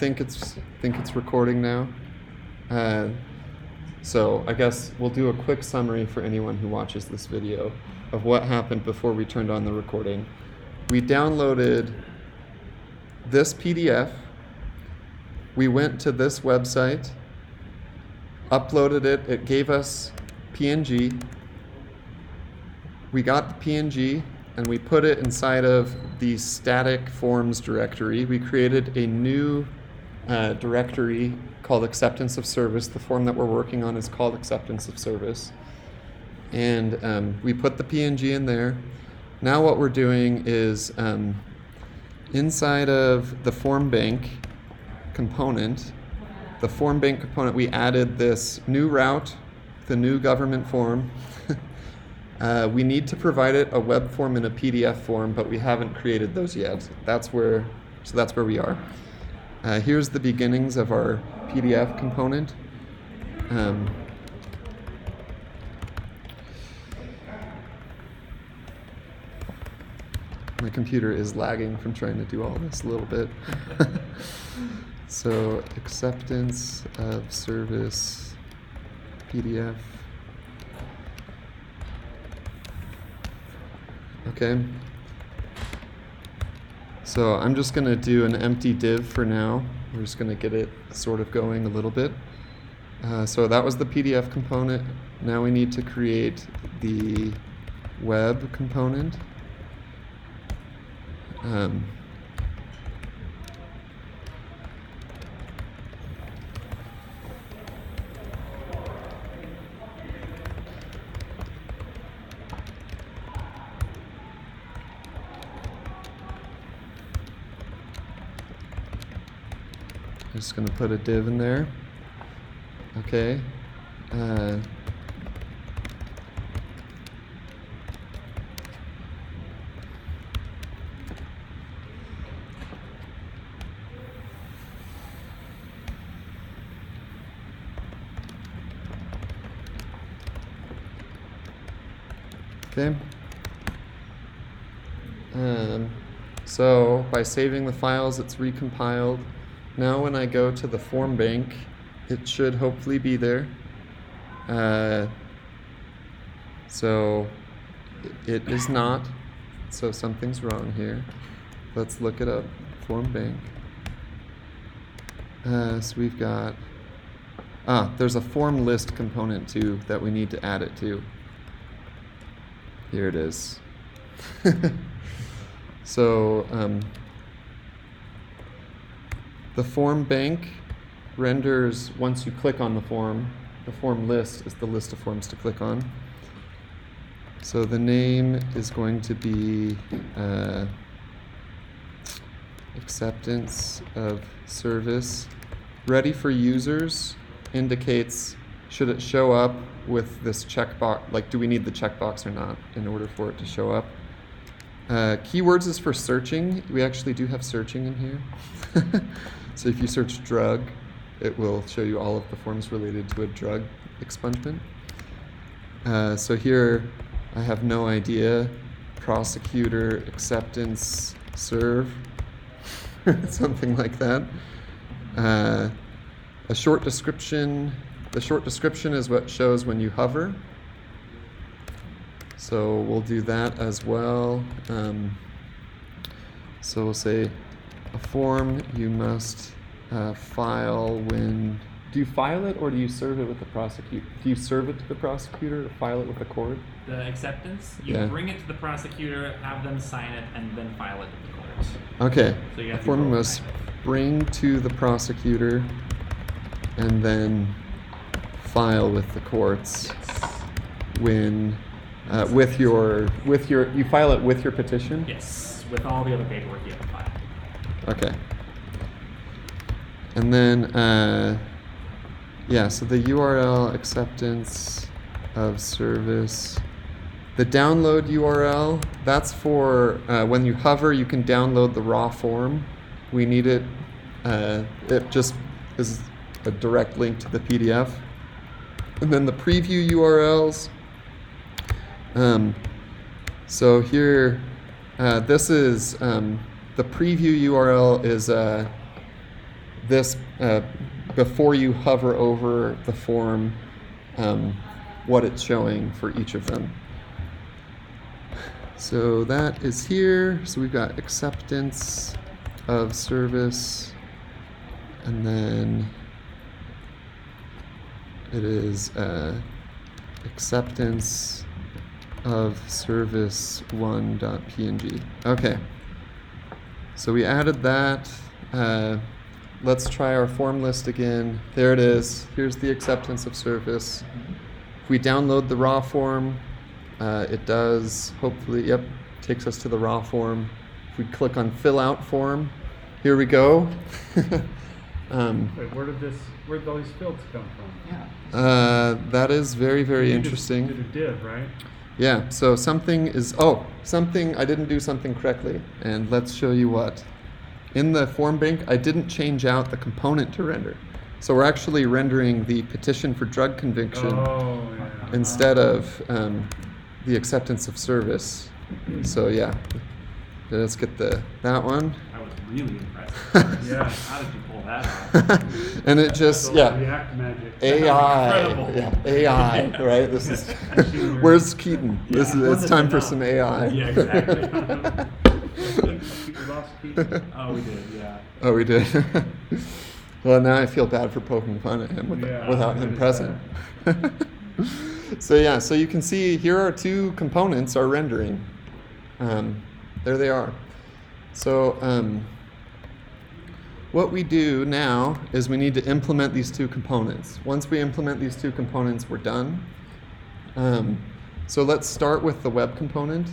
think it's recording now. So I guess we'll do a quick summary for anyone who watches this video of what happened before we turned on the recording. We downloaded this PDF. We went to this website, uploaded it. It gave us PNG. We got the PNG and we put it inside of the static forms directory. We created a new directory called acceptance of service. The form that we're working on is called acceptance of service. And we put the PNG in there. Now what we're doing is inside of the form bank component, we added this new route, the new government form. We need to provide it a web form and a PDF form, but we haven't created those yet. That's where we are. Here's the beginnings of our PDF component. My computer is lagging from trying to do all this a little bit. So, acceptance of service PDF. Okay. So I'm just going to do an empty div for now. We're just going to get it sort of going a little bit. So that was the PDF component. Now we need to create the web component. Just going to put a div in there. Okay. Okay. So by saving the files, it's recompiled. Now when I go to the form bank, it should hopefully be there. So it is not, so something's wrong here. Let's look it up, form bank. So we've got, there's a form list component too that we need to add it to. Here it is. So, the form bank renders, once you click on the form list is the list of forms to click on. So the name is going to be acceptance of service. Ready for users indicates, should it show up with this checkbox, like do we need the checkbox or not in order for it to show up? Keywords is for searching. We actually do have searching in here. So if you search drug, it will show you all of the forms related to a drug expungement. So here I have no idea. Prosecutor, acceptance, serve, something like that. A short description. The short description is what shows when you hover. So we'll do that as well. So we'll say a form you must file when. Do you file it or do you serve it with the prosecutor? Do you serve it to the prosecutor or file it with the court? The acceptance, you bring it to the prosecutor, have them sign it, and then file it with the court. Okay. So you have a form you must bring to the prosecutor and then file with the courts. Yes. When you file it with your petition? Yes, with all the other paperwork you have to file. Okay. And then so the URL acceptance of service. The download URL, that's for when you hover, you can download the raw form. We need it. It just is a direct link to the PDF. And then the preview URLs. So here, this is the preview URL is this before you hover over the form, what it's showing for each of them. So that is here. So we've got acceptance of service, and then it is acceptance of service 1.png. Okay. So we added that. Let's try our form list again. There it is. Here's the acceptance of service. If we download the raw form, it does, hopefully, yep, takes us to the raw form. If we click on fill out form, here we go. Wait, where'd those fields come from? Yeah. That is very, very interesting. You did a div, right? Yeah, so something I didn't do something correctly, and let's show you what. In the form bank, I didn't change out the component to render. So we're actually rendering the petition for drug conviction instead of the acceptance of service. So yeah, let's get that one. I was really impressed. Yeah. How did you pull that off? And it just, React magic. AI, Incredible. yeah, AI, right? This is, where's Keaton? Yeah. It's time for some AI. Yeah, exactly. We lost Keith. Oh, we did, yeah. Oh, we did. Well, now I feel bad for poking fun at him without him present. So yeah, so you can see here are two components are rendering. There they are. So what we do now is we need to implement these two components. Once we implement these two components, we're done. So let's start with the web component.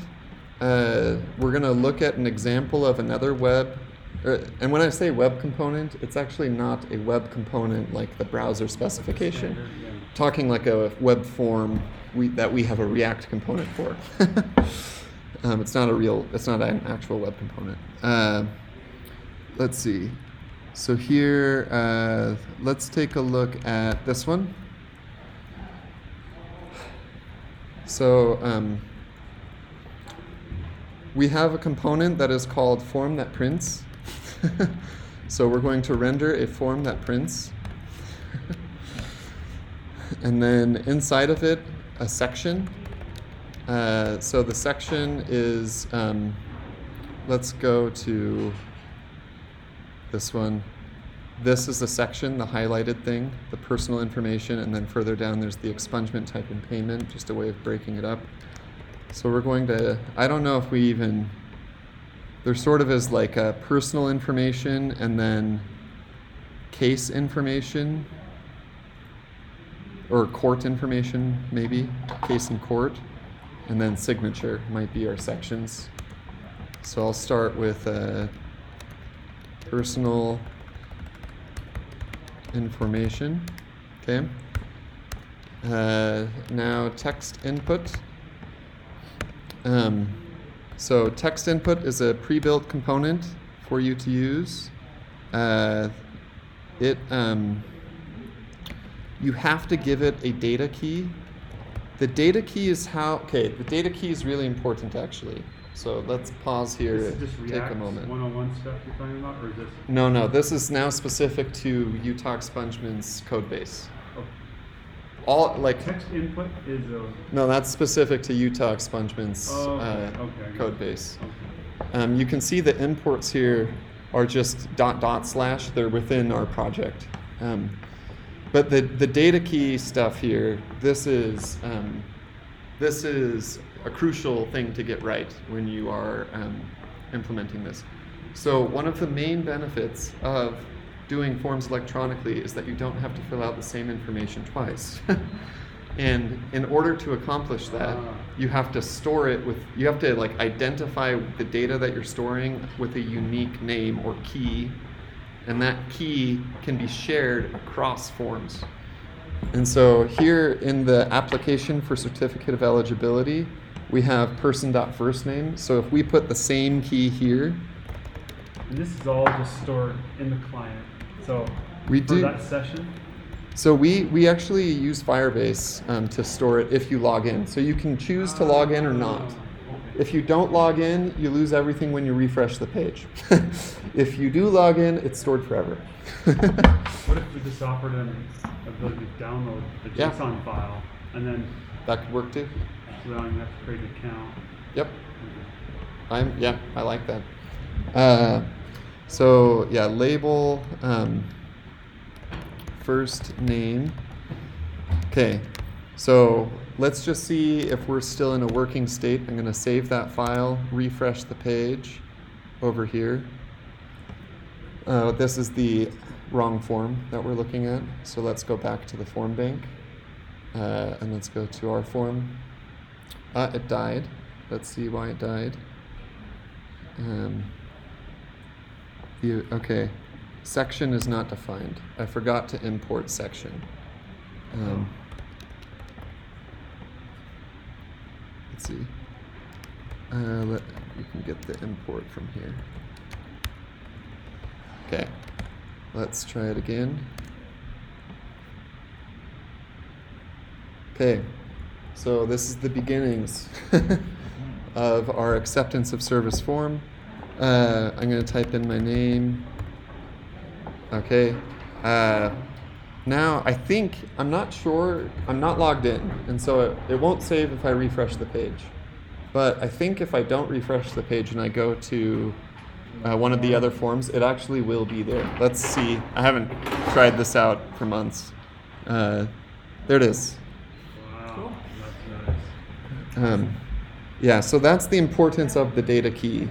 We're going to look at an example of another web. And when I say web component, it's actually not a web component like the browser specification. Talking like a web form that we have a React component for. It's not an actual web component. Let's see. So here, let's take a look at this one. So we have a component that is called form that prints. So we're going to render a form that prints. And then inside of it, a section. So the section is, let's go to this one. This is the section, the highlighted thing, the personal information, and then further down there's the expungement type and payment, just a way of breaking it up. So we're going to, I don't know if we even, there sort of is like a personal information and then case information, or court information maybe, case in court, and then signature might be our sections. So I'll start with personal information, okay? Now text input. So text input is a pre-built component for you to use. You have to give it a data key. The data key is the data key is really important actually. So let's pause here, This is just take React a moment. 101 stuff you're talking about, or is this? No, this is now specific to Utah Expungement's code base. Oh. All like Text input is a. no, that's specific to Utah Expungement's Okay, code base. Okay. You can see the imports here are just .. They're within our project. But the data key stuff here, this is a crucial thing to get right when you are implementing this. So one of the main benefits of doing forms electronically is that you don't have to fill out the same information twice. And in order to accomplish that, you have to store it with, you have to like identify the data that you're storing with a unique name or key, and that key can be shared across forms. And so here in the application for certificate of eligibility, we have person.firstname. So if we put the same key here, And this is all just stored in the client. So We for do. that session. So we actually use Firebase to store it if you log in. So you can choose to log in or not. If you don't log in, you lose everything when you refresh the page. If you do log in, it's stored forever. What if we just offered them the ability to download the Yeah. JSON file and then That could work too. so they don't even have to create an account? Yep. I like that. So yeah, label first name. Okay, so let's just see if we're still in a working state. I'm going to save that file, refresh the page over here. This is the wrong form that we're looking at. So let's go back to the form bank and let's go to our form. It died. Let's see why it died. Okay, section is not defined. I forgot to import section. Let's see. You can get the import from here. Okay, let's try it again. Okay, so this is the beginnings of our acceptance of service form. I'm going to type in my name. Okay. Now, I'm not sure, I'm not logged in, and so it won't save if I refresh the page. But I think if I don't refresh the page and I go to one of the other forms, it actually will be there. Let's see. I haven't tried this out for months. There it is. Wow, that's nice. Yeah, so that's the importance of the data key.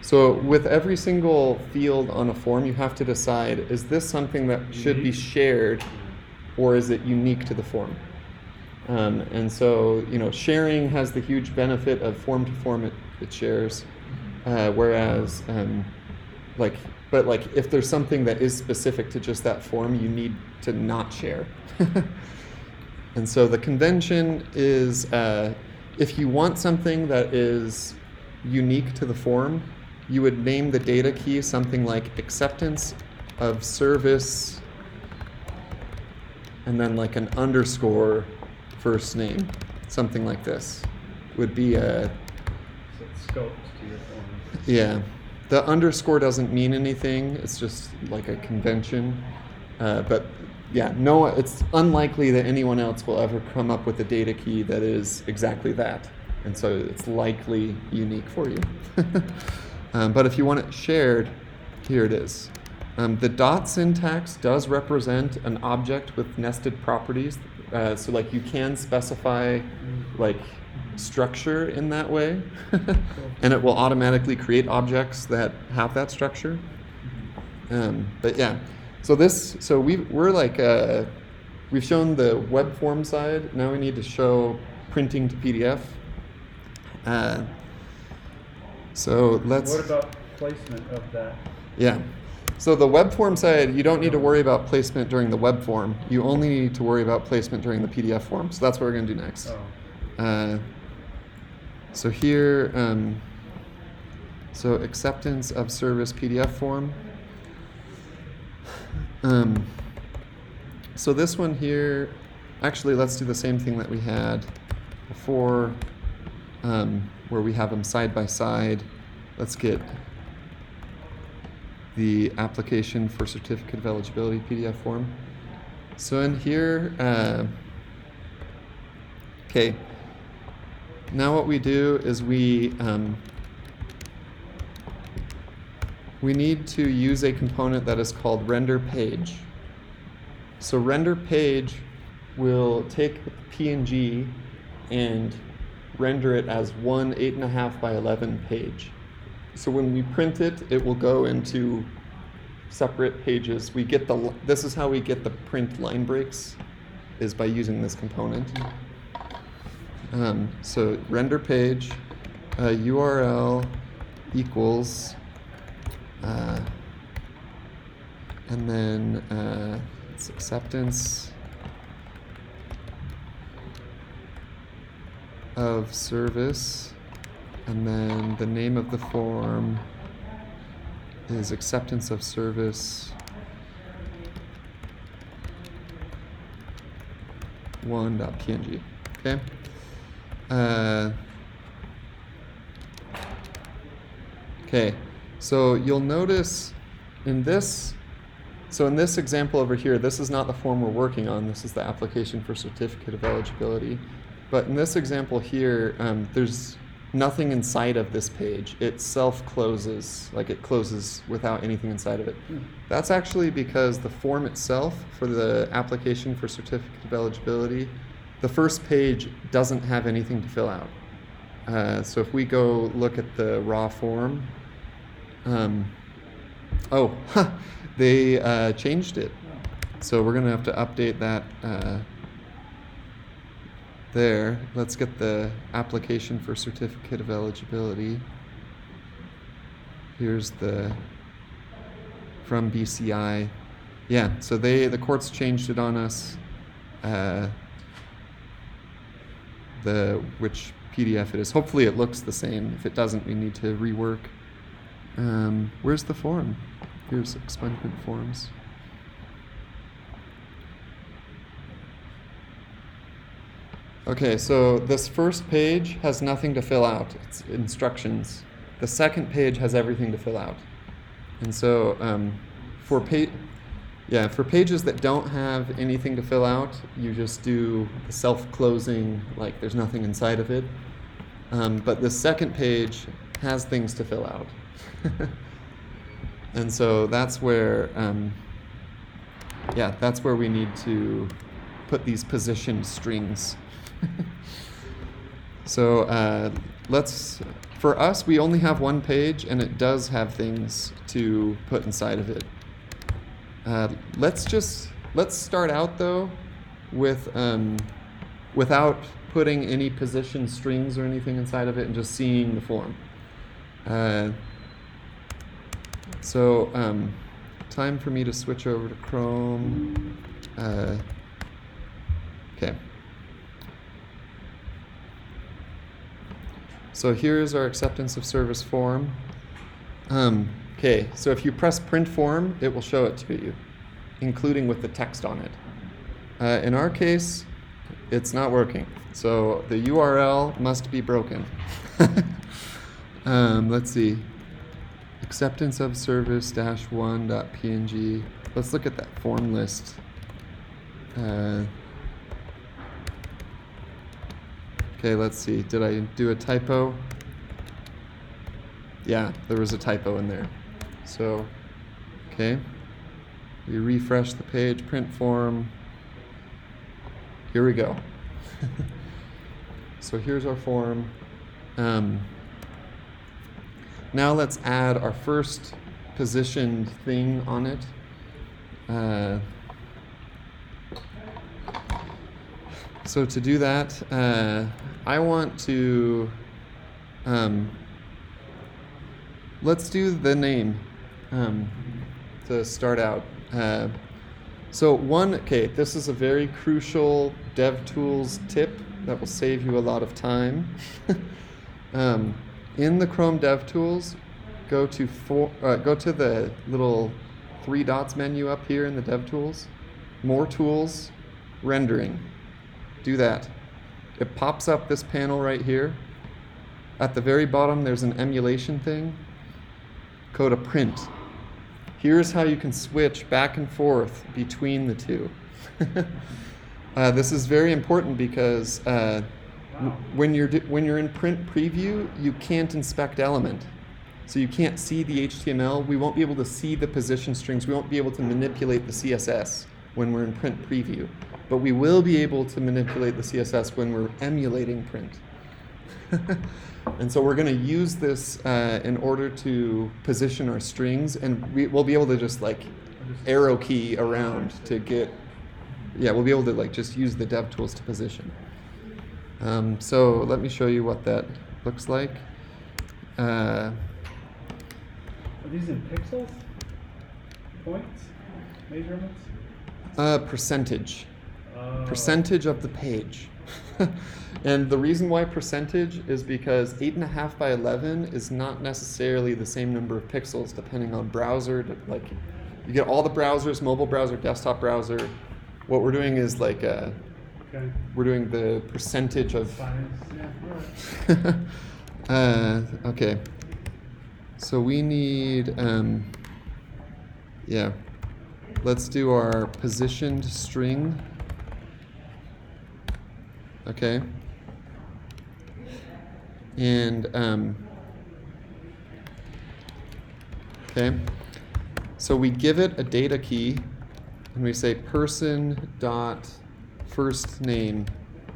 So with every single field on a form, you have to decide, is this something that should be shared or is it unique to the form? And so, sharing has the huge benefit of form to form it shares. Whereas, if there's something that is specific to just that form, you need to not share. And so the convention is, if you want something that is unique to the form, you would name the data key something like acceptance of service, and then like an underscore first name, something like this would be a. So it's scoped to your form. Yeah, the underscore doesn't mean anything. It's just like a convention, but yeah, no, it's unlikely that anyone else will ever come up with a data key that is exactly that, and so it's likely unique for you. But if you want it shared, here it is. The dot syntax does represent an object with nested properties. So like you can specify like structure in that way, and it will automatically create objects that have that structure. But yeah, so we're like we've shown the web form side. Now we need to show printing to PDF. So let's. What about placement of that? Yeah. So the web form side, you don't need to worry about placement during the web form. You only need to worry about placement during the PDF form. So that's what we're going to do next. Oh. So here, so acceptance of service PDF form. So this one here, actually, let's do the same thing that we had before, where we have them side by side. Let's get the application for certificate of eligibility PDF form. So in here, okay, now what we do is we need to use a component that is called render page. So render page will take the PNG and render it as one 8.5 by 11 page. So when we print it, it will go into separate pages. This is how we get the print line breaks, is by using this component. So render page, URL equals, and then it's acceptance of service. And then the name of the form is acceptance of service 1.png. Okay. Okay, so you'll notice in this, so in this example over here, this is not the form we're working on. This is the application for certificate of eligibility. But in this example here, there's nothing inside of this page. It self-closes, like it closes without anything inside of it. That's actually because the form itself for the application for certificate of eligibility, the first page doesn't have anything to fill out. So if we go look at the raw form, they changed it. So we're gonna have to update that there. Let's get the application for certificate of eligibility. Here's the from BCI. Yeah, so the courts changed it on us. Which PDF it is. Hopefully it looks the same. If it doesn't, we need to rework. Where's the form? Here's expungement forms. Okay, so this first page has nothing to fill out. It's instructions. The second page has everything to fill out. And so for pages that don't have anything to fill out, you just do the self-closing, like there's nothing inside of it. But the second page has things to fill out. And so that's where, that's where we need to put these positioned strings. So for us, we only have one page, and it does have things to put inside of it. Let's start out though with without putting any position strings or anything inside of it, and just seeing the form. Time for me to switch over to Chrome. Okay. So here's our acceptance of service form. Okay, so if you press print form, it will show it to you, including with the text on it. In our case, it's not working. So the URL must be broken. Let's see. Acceptance of service -1.png. Let's look at that form list. Okay, let's see. Did I do a typo? Yeah, there was a typo in there. So, okay. We refresh the page, print form. Here we go. So here's our form. Now let's add our first positioned thing on it. So to do that, I want to, let's do the name to start out. This is a very crucial DevTools tip that will save you a lot of time. In the Chrome DevTools, go to the little 3 dots menu up here in the DevTools, More Tools, Rendering. Do that. It pops up this panel right here. At the very bottom, there's an emulation thing. Go to Print. Here's how you can switch back and forth between the two. This is very important because when you're in print preview, you can't inspect element. So you can't see the HTML. We won't be able to see the position strings. We won't be able to manipulate the CSS when we're in print preview. But we will be able to manipulate the CSS when we're emulating print. And so we're going to use this in order to position our strings, and we'll be able to just like arrow key around to get, we'll be able to like just use the DevTools to position. So let me show you what that looks like. Are these in pixels? Points? Measurements? Percentage. Percentage of the page. And the reason why percentage is because 8.5 by 11 is not necessarily the same number of pixels depending on browser. Like, you get all the browsers, mobile browser, desktop browser. What we're doing is like we're doing the percentage of. Science, yeah, right. Okay. So we need, yeah, let's do our positioned string. Okay. And, okay. So we give it a data key, and we say person dot first name.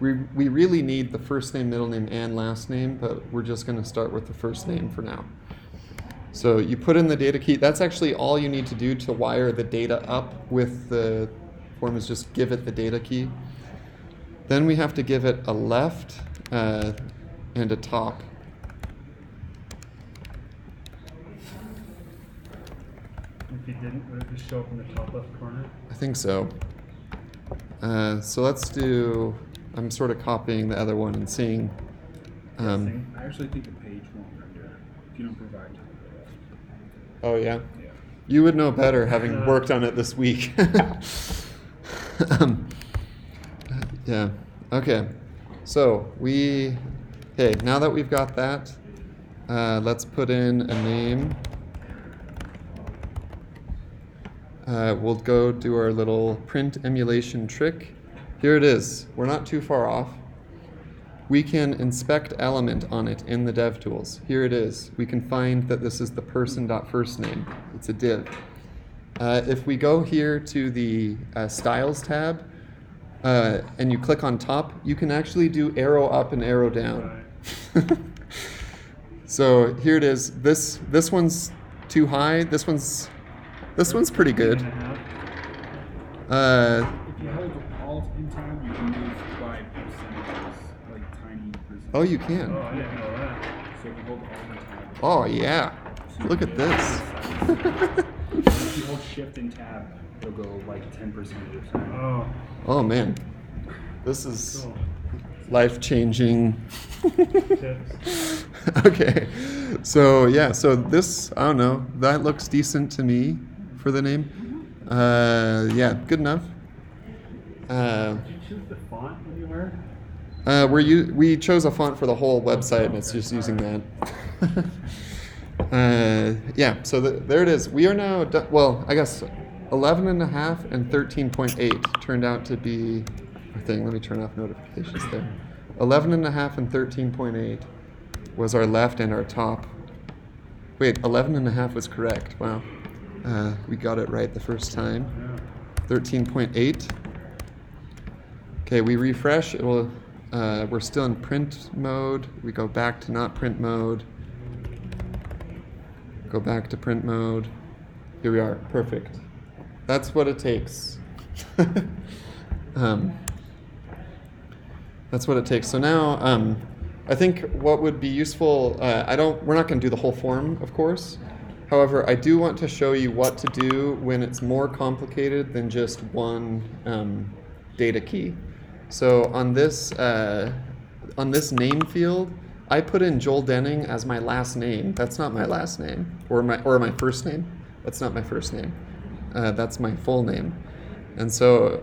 We really need the first name, middle name, and last name, but we're just going to start with the first name for now. So you put in the data key. That's actually all you need to do to wire the data up with the form, is just give it the data key. Then we have to give it a left and a top. If you didn't, would it just show up in the top left corner? I think so. So let's do, I'm sort of copying the other one and seeing. I actually think the page won't render if you don't provide. Oh, yeah? Yeah. You would know better, having worked on it this week. Yeah, okay. So okay, now that we've got that, let's put in a name. We'll go do our little print emulation trick. Here it is. We're not too far off. We can inspect element on it in the devtools. Here it is. We can find that this is the person.firstname. It's a div. If we go here to the styles tab and you click on top, you can actually do arrow up and arrow down. Right. So here it is. This one's too high. This one's pretty good. If you hold Alt in tab, you can move by percentages, like tiny percentages. Oh, you can. Oh, I didn't know that. So if you hold Alt in tab. Oh, yeah. Look at this. If you hold Shift and tab, it'll go like 10%. Oh, Oh, man. This is cool. life-changing. Tips. Okay. So, yeah. So this, I don't know. That looks decent to me for the name. Yeah, good enough. Did you choose the font anywhere? We chose a font for the whole website, and it's just using that. Yeah, so there it is. We are now, well, I guess 11.5 and 13.8 turned out to be, I think, let me turn off notifications there. 11.5 and 13.8 was our left and our top. Wait, 11.5 was correct. Wow. We got it right the first time. Yeah. 13.8. Okay, we refresh. It will. We're still in print mode. We go back to not print mode. Go back to print mode. Here we are. Perfect. That's what it takes. That's what it takes. So now, I think what would be useful. We're not going to do the whole form, of course. However, I do want to show you what to do when it's more complicated than just one data key. So on this name field, I put in Joel Denning as my last name. That's not my last name, or my first name. That's not my first name. That's my full name. And so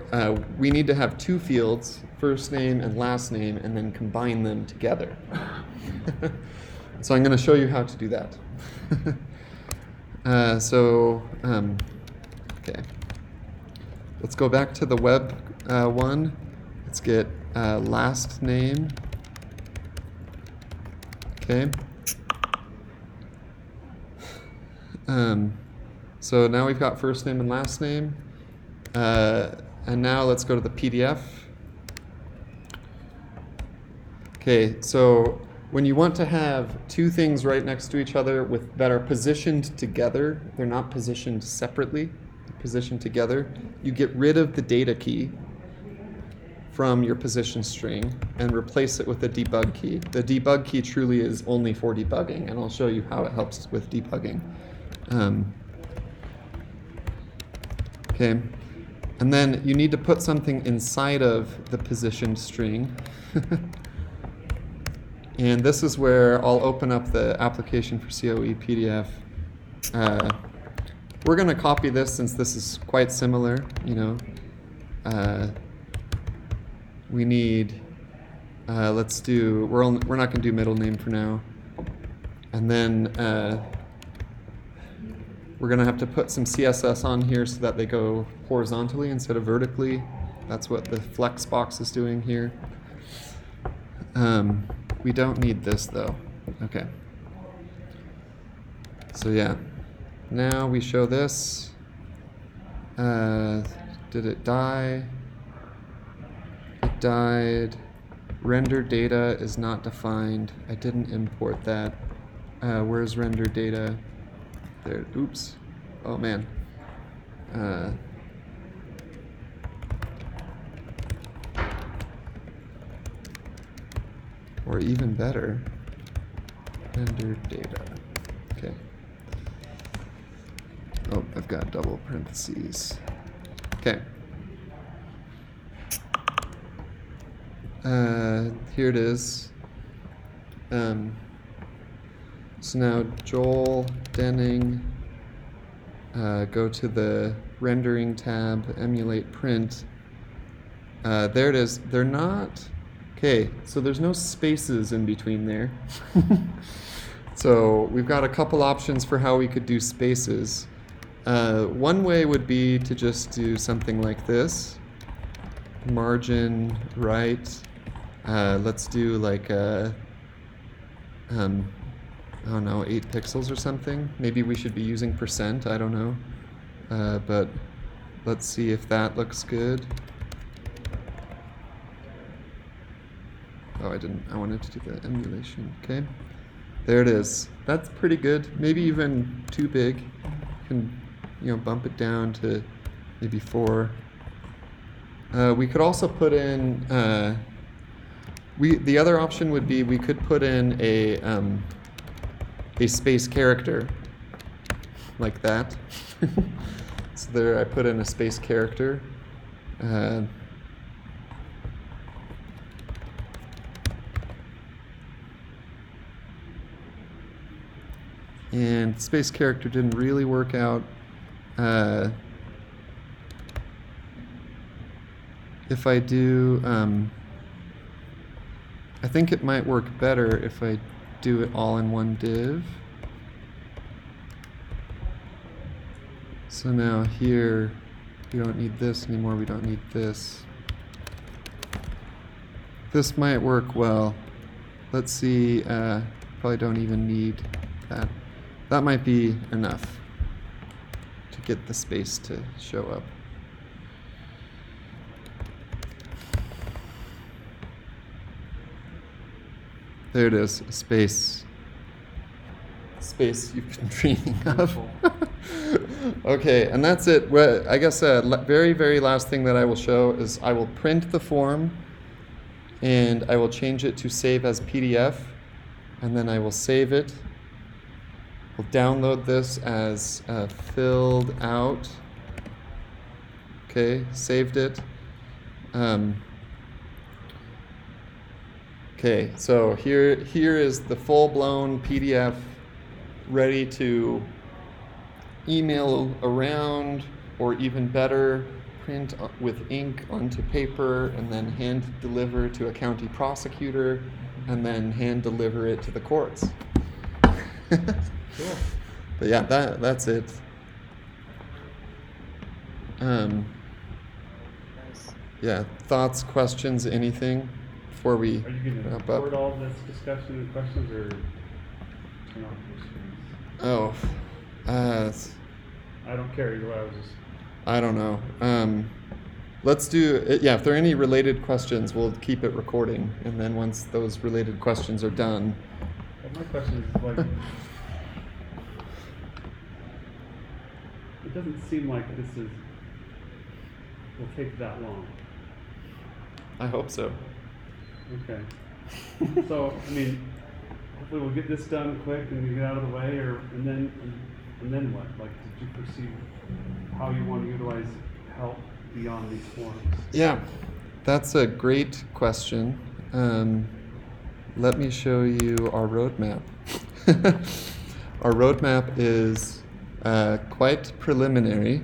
we need to have two fields, first name and last name, and then combine them together. So I'm going to show you how to do that. Okay. Let's go back to the web one. Let's get last name. Okay. So now we've got first name and last name. And now let's go to the PDF. Okay, so when you want to have two things right next to each other that are positioned together, they're not positioned separately, they're positioned together, you get rid of the data key from your position string and replace it with a debug key. The debug key truly is only for debugging, and I'll show you how it helps with debugging. Okay, and then you need to put something inside of the positioned string. And this is where I'll open up the application for COE PDF. We're going to copy this since this is quite similar, you know. We need, we're not going to do middle name for now. And then We're going to have to put some CSS on here so that they go horizontally instead of vertically. That's what the flex box is doing here. We don't need this though. Okay. So yeah, now we show this. Did it die? It died. Render data is not defined. I didn't import that. Where's render data? There. Oops. Oh man. Or even better, render data. Okay. Oh, I've got double parentheses. Okay. Here it is. So now Joel Denning, go to the rendering tab, emulate print. There it is. They're not. Okay, so there's no spaces in between there. So we've got a couple options for how we could do spaces. One way would be to just do something like this. Margin right. Let's do like I don't know, 8 pixels or something. Maybe we should be using %, I don't know. But let's see if that looks good. Oh, I wanted to do the emulation. Okay, there it is. That's pretty good. Maybe even too big. You can, bump it down to maybe 4. We could also put in. The other option would be we could put in a space character like that. So there, I put in a space character. And space character didn't really work out. If I do, I think it might work better if I do it all in one div. So now here, we don't need this anymore, we don't need this. This might work well. Let's see, probably don't even need that. That might be enough to get the space to show up. There it is, space. Space you've been dreaming of. Okay, and that's it. Well, I guess very, very last thing that I will show is I will print the form and I will change it to save as PDF, and then I will save it. We'll download this as filled out. Okay, saved it. Okay, so here is the full-blown PDF ready to email around, or even better, print with ink onto paper and then hand deliver to a county prosecutor and then hand deliver it to the courts. Cool. But yeah, that's it. Nice. Yeah, thoughts, questions, anything before we Are you going to wrap up? record all this discussion and questions, or turn off your screens? Oh, I don't care either way. I don't know. Let's do it. Yeah, if there are any related questions, we'll keep it recording, and then once those related questions are done. Well, my question is like, it doesn't seem like will take that long. I hope so. Okay. So, I mean, hopefully we'll get this done quick and we get out of the way, and then what? Like, did you perceive how you want to utilize help beyond these forms? Yeah, that's a great question. Let me show you our roadmap. Our roadmap is quite preliminary,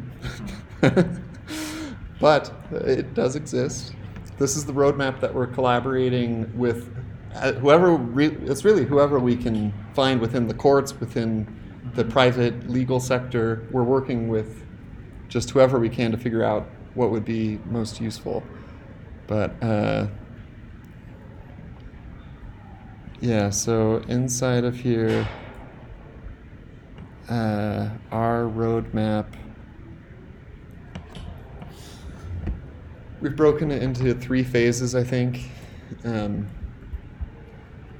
but it does exist. This is the roadmap that we're collaborating with whoever we can find within the courts, within the private legal sector. We're working with just whoever we can to figure out what would be most useful. But yeah, so inside of here, our roadmap, we've broken it into 3 phases, I think.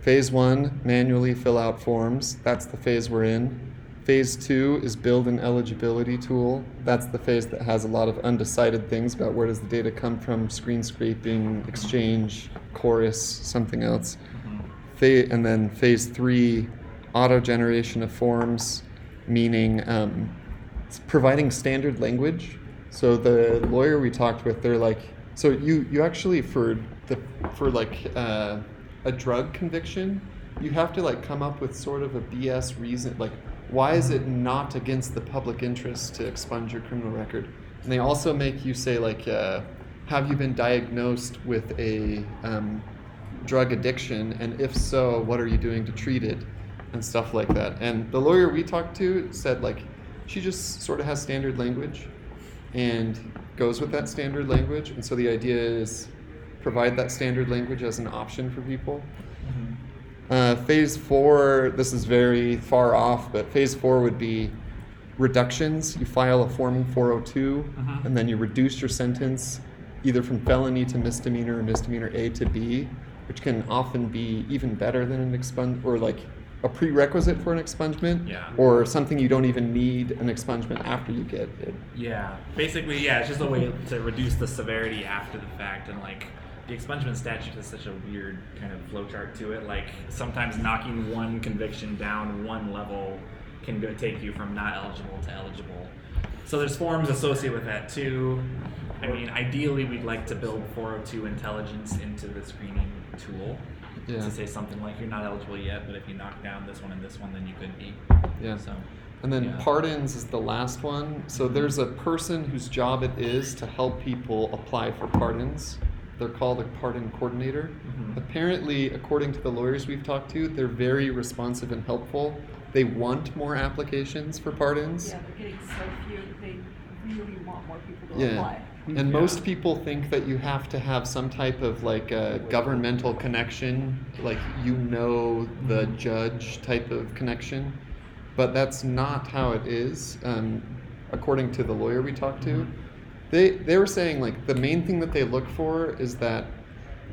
Phase 1, manually fill out forms. That's the phase we're in. Phase 2 is build an eligibility tool. That's the phase that has a lot of undecided things about where does the data come from, screen scraping, exchange, chorus, something else. And then phase 3, auto generation of forms, meaning providing standard language. So the lawyer we talked with, they're like, so you actually for a drug conviction, you have to like come up with sort of a BS reason, like why is it not against the public interest to expunge your criminal record? And they also make you say like, have you been diagnosed with a drug addiction, and if so, what are you doing to treat it, and stuff like that. And the lawyer we talked to said like, she just sort of has standard language and goes with that standard language, and so the idea is provide that standard language as an option for people. Phase 4, this is very far off, but phase 4 would be reductions. You file a Form 402, and then you reduce your sentence either from felony to misdemeanor or misdemeanor A to B, which can often be even better than an expungement, or like a prerequisite for an expungement, or something you don't even need an expungement after you get it. Yeah, basically, yeah, it's just a way to reduce the severity after the fact, and like the expungement statute has such a weird kind of flowchart to it. Like sometimes knocking one conviction down one level can take you from not eligible to eligible. So there's forms associated with that too. I mean, ideally, we'd like to build 402 intelligence into the screening tool to say something like, you're not eligible yet, but if you knock down this one and this one, then you could be. Yeah. So, and then pardons is the last one. So there's a person whose job it is to help people apply for pardons. They're called a pardon coordinator. Apparently, according to the lawyers we've talked to, they're very responsive and helpful. They want more applications for pardons. Yeah, they're getting so few that they really want more people to apply. And most people think that you have to have some type of like a governmental connection, like the judge type of connection, but that's not how it is. According to the lawyer we talked to, they were saying like the main thing that they look for is that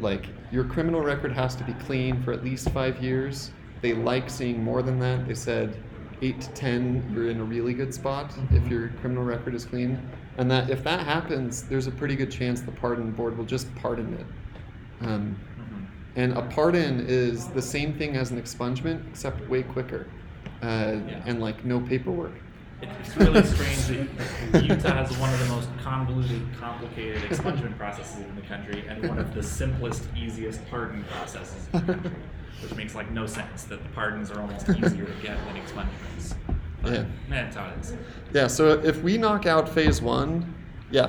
like your criminal record has to be clean for at least 5 years. They like seeing more than that. They said 8 to 10, you're in a really good spot if your criminal record is clean. And that if that happens, there's a pretty good chance the pardon board will just pardon it. And a pardon is the same thing as an expungement, except way quicker, and like no paperwork. It's really strange that Utah has one of the most convoluted, complicated expungement processes in the country, and one of the simplest, easiest pardon processes in the country, which makes like no sense that the pardons are almost easier to get than expungements. But that's how it is. Yeah, so if we knock out phase 1,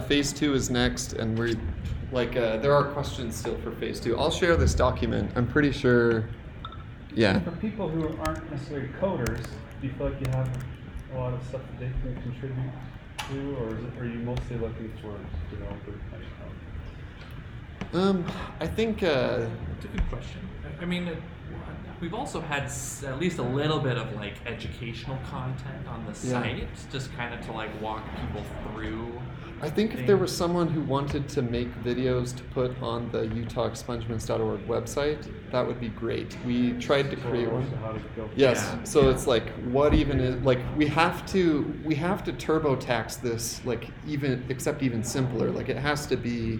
phase 2 is next, and we're like, there are questions still for phase 2. I'll share this document. I'm pretty sure, For people who aren't necessarily coders, do you feel like you have a lot of stuff that they can contribute to, or are you mostly looking for developer type help? I think it's a good question. I mean, we've also had at least a little bit of like educational content on the site, just kind of to like walk people through. I think if there was someone who wanted to make videos to put on the UtahExpungements.org website, that would be great. We tried to create one. So it's like, what even is, like, we have to TurboTax this, like, even simpler. Like, it has to be,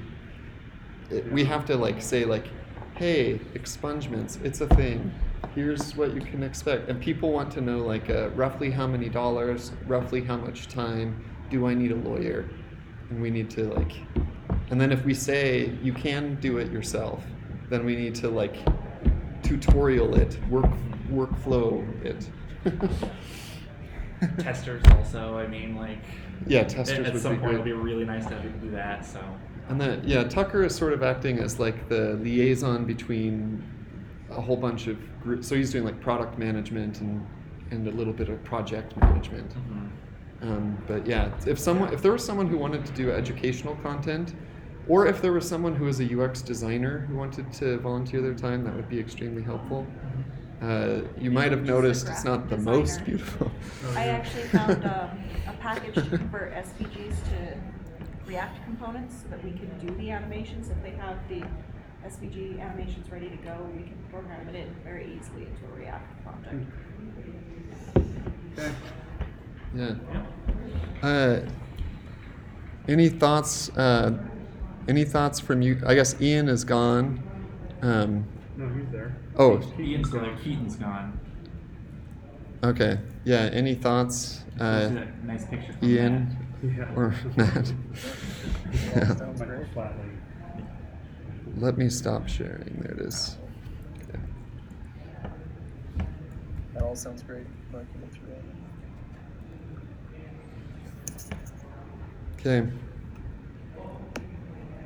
we have to like say like, hey, expungements, it's a thing. Here's what you can expect. And people want to know like roughly how many dollars, roughly how much time, do I need a lawyer? And we need to like, and then if we say you can do it yourself, then we need to like tutorial it, workflow it. Testers also, I mean, like, testers at would some be point great. it'll be really nice to have people do that. So. And then Tucker is sort of acting as like the liaison between a whole bunch of groups. So he's doing like product management and a little bit of project management. But yeah, if there was someone who wanted to do educational content, or if there was someone who was a UX designer who wanted to volunteer their time, that would be extremely helpful. You might have Just a noticed it's not the graphic most designer. beautiful. I actually found a package to convert SVGs to React components so that we can do the animations. If they have the SVG animations ready to go, we can program it in very easily into a React project. Okay. Yeah. Any thoughts? Any thoughts from you? I guess Ian is gone. No, he's there. Oh, Ian's still there. Keaton's gone. okay. Yeah. Any thoughts, See that nice picture from Ian Yeah. or Matt? Yeah. Flatly. Let me stop sharing. There it is. Okay. That all sounds great. Marking it through. Okay.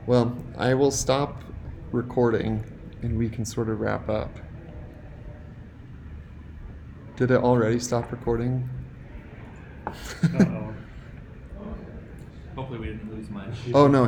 Well, I will stop recording and we can sort of wrap up. Did it already stop recording? Uh-oh. Hopefully we didn't lose much. Oh no,